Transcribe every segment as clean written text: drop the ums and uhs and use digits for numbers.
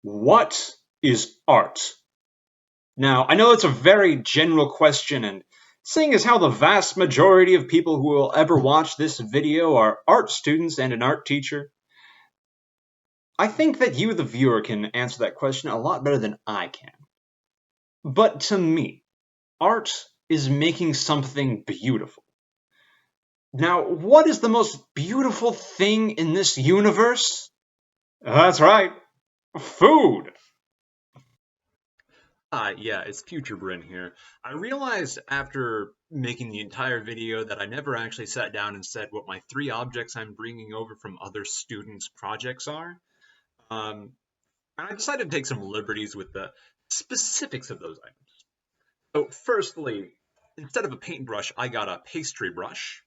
What is art? Now, I know it's a very general question, and seeing as how the vast majority of people who will ever watch this video are art students and an art teacher, I think that you, the viewer, can answer that question a lot better than I can. But to me, art is making something beautiful. Now, what is the most beautiful thing in this universe? That's right, food! Yeah, it's future Bryn here. I realized after making the entire video that I never actually sat down and said what my three objects I'm bringing over from other students' projects are. And I decided to take some liberties with the specifics of those items. So, firstly, instead of a paintbrush, I got a pastry brush.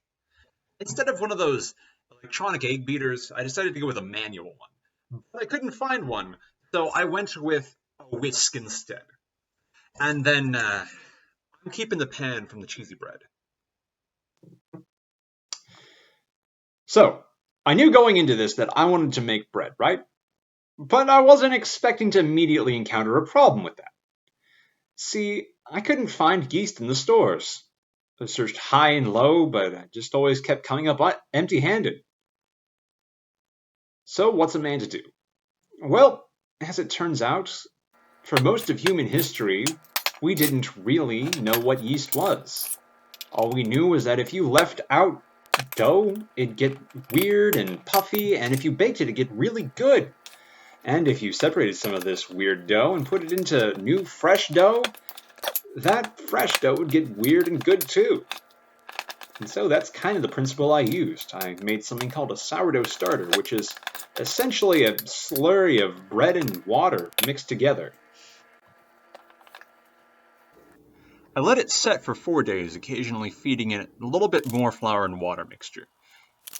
Instead of one of those electronic egg beaters, I decided to go with a manual one. But I couldn't find one, so I went with a whisk instead. And then I'm keeping the pan from the cheesy bread. So, I knew going into this that I wanted to make bread, right? But I wasn't expecting to immediately encounter a problem with that. See, I couldn't find yeast in the stores. I searched high and low, but I just always kept coming up empty-handed. So what's a man to do? Well, as it turns out, for most of human history, we didn't really know what yeast was. All we knew was that if you left out dough, it'd get weird and puffy, and if you baked it, it'd get really good. And if you separated some of this weird dough and put it into new fresh dough, that fresh dough would get weird and good too. And so that's kind of the principle I used. I made something called a sourdough starter, which is essentially a slurry of bread and water mixed together. I let it set for 4 days, occasionally feeding it a little bit more flour and water mixture.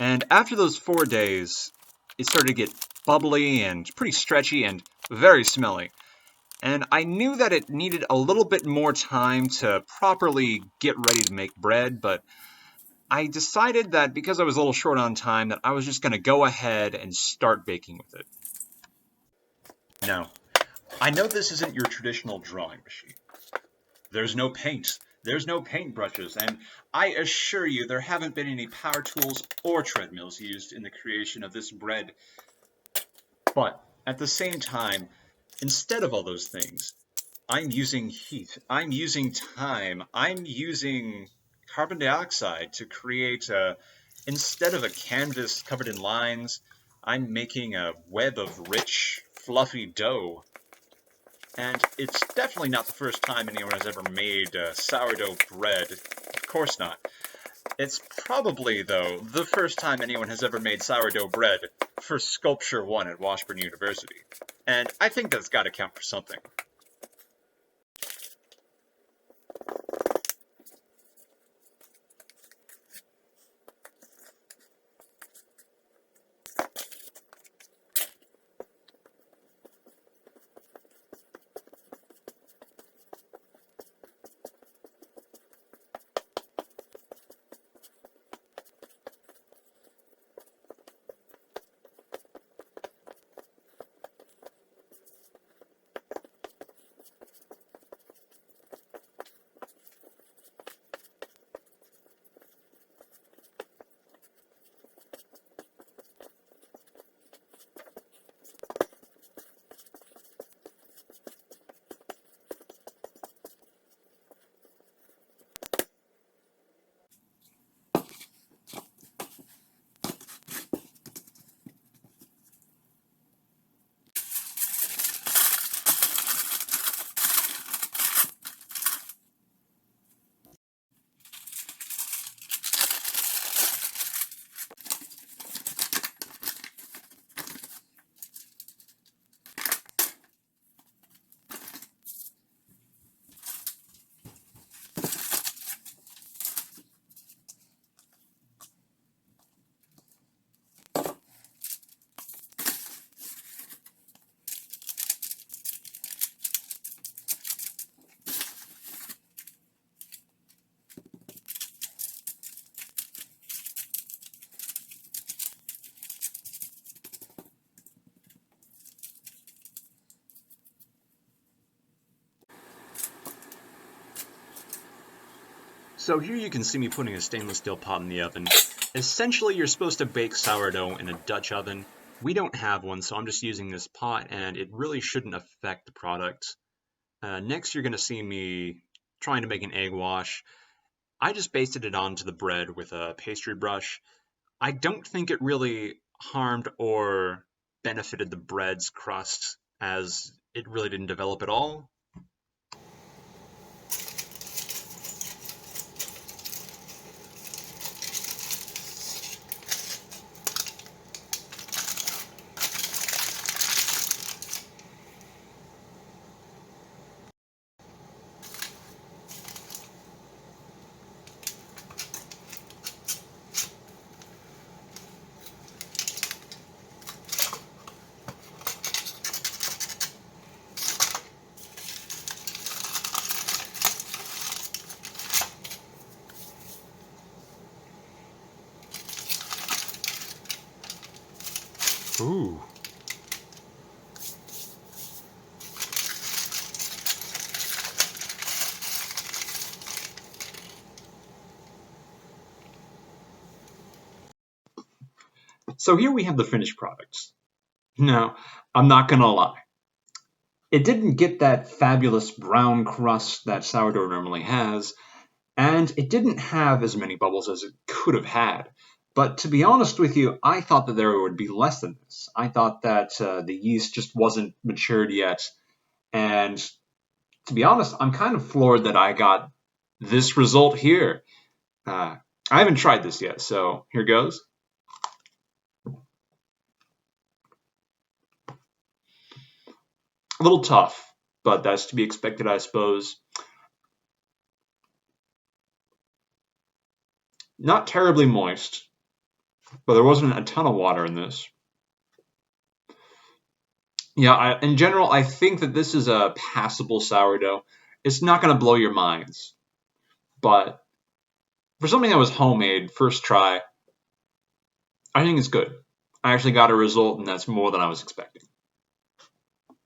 And after those 4 days, it started to get bubbly and pretty stretchy and very smelly. And I knew that it needed a little bit more time to properly get ready to make bread, but I decided that because I was a little short on time that I was just going to go ahead and start baking with it. Now, I know this isn't your traditional drawing machine. There's no paint, there's no paintbrushes, and I assure you there haven't been any power tools or treadmills used in the creation of this bread. But at the same time, instead of all those things, I'm using heat, I'm using time, I'm using carbon dioxide to create instead of a canvas covered in lines, I'm making a web of rich, fluffy dough. And it's definitely not the first time anyone has ever made sourdough bread. Of course not. It's probably, though, the first time anyone has ever made sourdough bread for Sculpture 1 at Washburn University. And I think that's got to count for something. So here you can see me putting a stainless steel pot in the oven. Essentially, you're supposed to bake sourdough in a Dutch oven. We don't have one, so I'm just using this pot, and it really shouldn't affect the product. Next, you're going to see me trying to make an egg wash. I just basted it onto the bread with a pastry brush. I don't think it really harmed or benefited the bread's crust, as it really didn't develop at all. Ooh. So here we have the finished products. Now, I'm not gonna lie. It didn't get that fabulous brown crust that sourdough normally has, and it didn't have as many bubbles as it could have had. But to be honest with you, I thought that there would be less than this. I thought that the yeast just wasn't matured yet, and to be honest, I'm kind of floored that I got this result here. I haven't tried this yet, so here goes. A little tough, but that's to be expected, I suppose. Not terribly moist, but there wasn't a ton of water in this. Yeah, in general, I think that this is a passable sourdough. It's not going to blow your minds, but for something that was homemade, first try, I think it's good. I actually got a result, and that's more than I was expecting.